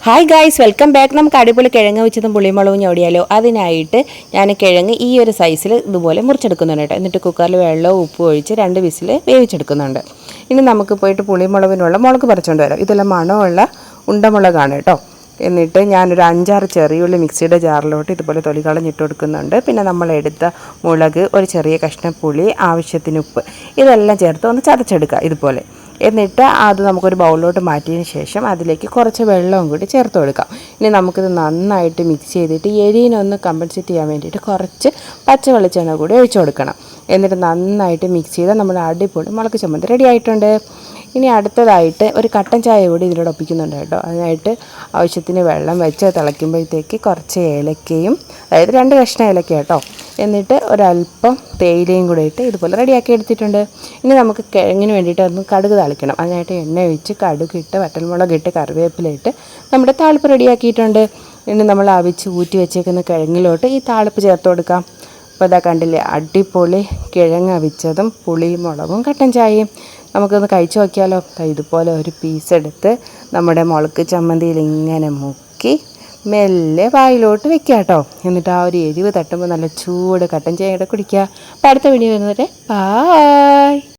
Hi guys, welcome back. നമുക്ക് അടിപൊളി കിഴങ്ങ് വെച്ചതും പുളിമുളകും ഞൊടിയാലോ. അതിനായിട്ട് ഞാൻ കിഴങ്ങ് ഈ ഒരു സൈസിൽ ഇതുപോലെ മുറിച്ചെടുക്കുന്നുണ്ട് കേട്ടോ. എന്നിട്ട് കുക്കറിൽ വെള്ളവും ഉപ്പും ഒഴിച്ച് 2 വിസിൽ വേവിച്ചെടുക്കുന്നുണ്ട്. ഇനി നമുക്ക് പോയിട്ട് പുളിമുളകിനുള്ള മുളക് പറിച്ചുകൊണ്ട് വരാം. ഇതെല്ലാം മണമുള്ള ഉണ്ടമുളകാണ് കേട്ടോ. എന്നിട്ട് ഞാനൊരു 5-6 ചെറിയുള്ളി മിക്സിയുടെ ജാറിലോട്ട് ഇതുപോലെ തൊലി കളഞ്ഞിട്ട് കൊടുക്കുന്നുണ്ട്. പിന്നെ നമ്മൾ എടുത്ത മുളക്, ഒരു ചെറിയ കഷ്ണം പുളി, ആവശ്യത്തിന് ഉപ്പ്, ഇതെല്ലാം ചേർത്ത് ഒന്ന് ചതച്ചെടുക്കുക ഇതുപോലെ. എന്നിട്ട് അത് നമുക്കൊരു ബൗളിലോട്ട് മാറ്റിയതിന് ശേഷം അതിലേക്ക് കുറച്ച് വെള്ളവും കൂടി ചേർത്ത് കൊടുക്കാം. ഇനി നമുക്കിത് നന്നായിട്ട് മിക്സ് ചെയ്തിട്ട് എരിവിനൊന്ന് കമ്പൻസേറ്റ് ചെയ്യാൻ വേണ്ടിയിട്ട് കുറച്ച് പച്ച വെളിച്ചെണ്ണ കൂടി ഒഴിച്ചു കൊടുക്കണം. എന്നിട്ട് നന്നായിട്ട് മിക്സ് ചെയ്താൽ നമ്മുടെ അടിപൊളി മുളക് ചമ്മന്തി റെഡി ആയിട്ടുണ്ട്. ഇനി അടുത്തതായിട്ട് ഒരു കട്ടൻ ചായ കൂടി ഇതിലൂടെ ഒപ്പിക്കുന്നുണ്ട് കേട്ടോ. അതിനായിട്ട് ആവശ്യത്തിന് വെള്ളം വെച്ച് തിളയ്ക്കുമ്പോഴത്തേക്ക് കുറച്ച് ഏലക്കയും, അതായത് 2 കഷ്ണം ഏലക്ക കേട്ടോ, എന്നിട്ട് ഒരല്പം തേയിലയും കൂടെ ഇട്ട് ഇതുപോലെ റെഡിയാക്കി എടുത്തിട്ടുണ്ട്. ഇനി നമുക്ക് കിഴങ്ങിന് വേണ്ടിയിട്ട് ഒന്ന് കടുക് താളിക്കണം. അതിനായിട്ട് എണ്ണ ഒഴിച്ച് കടുകിട്ട് വറ്റൽമുളകിട്ട് കറിവേപ്പിലയിട്ട് നമ്മുടെ താളിപ്പ് റെഡിയാക്കിയിട്ടുണ്ട്. ഇനി നമ്മൾ അവിച്ച് ഊറ്റി വെച്ചേക്കുന്ന കിഴങ്ങിലോട്ട് ഈ താളിപ്പ് ചേർത്ത് കൊടുക്കാം. അപ്പോൾ ഇതാ കണ്ടില്ലേ, അടിപൊളി കിഴങ്ങ് അവിച്ചതും പുളിയും മുളകും കട്ടൻ ചായയും. നമുക്കൊന്ന് കഴിച്ചു നോക്കിയാലോ. ഇതുപോലെ ഒരു പീസ് എടുത്ത് നമ്മുടെ മുളക് ചമ്മന്തിയിൽ ഇങ്ങനെ മുക്കി മെല്ലെ വായിലോട്ട് വെക്കുക കേട്ടോ. എന്നിട്ട് ആ ഒരു എരിവ് തട്ടുമ്പോൾ നല്ല ചൂട് കട്ടൻ ചായയുടെ കുടിക്കുക. അപ്പോൾ അടുത്ത വീഡിയോ വരുന്നവരെ ബായ്.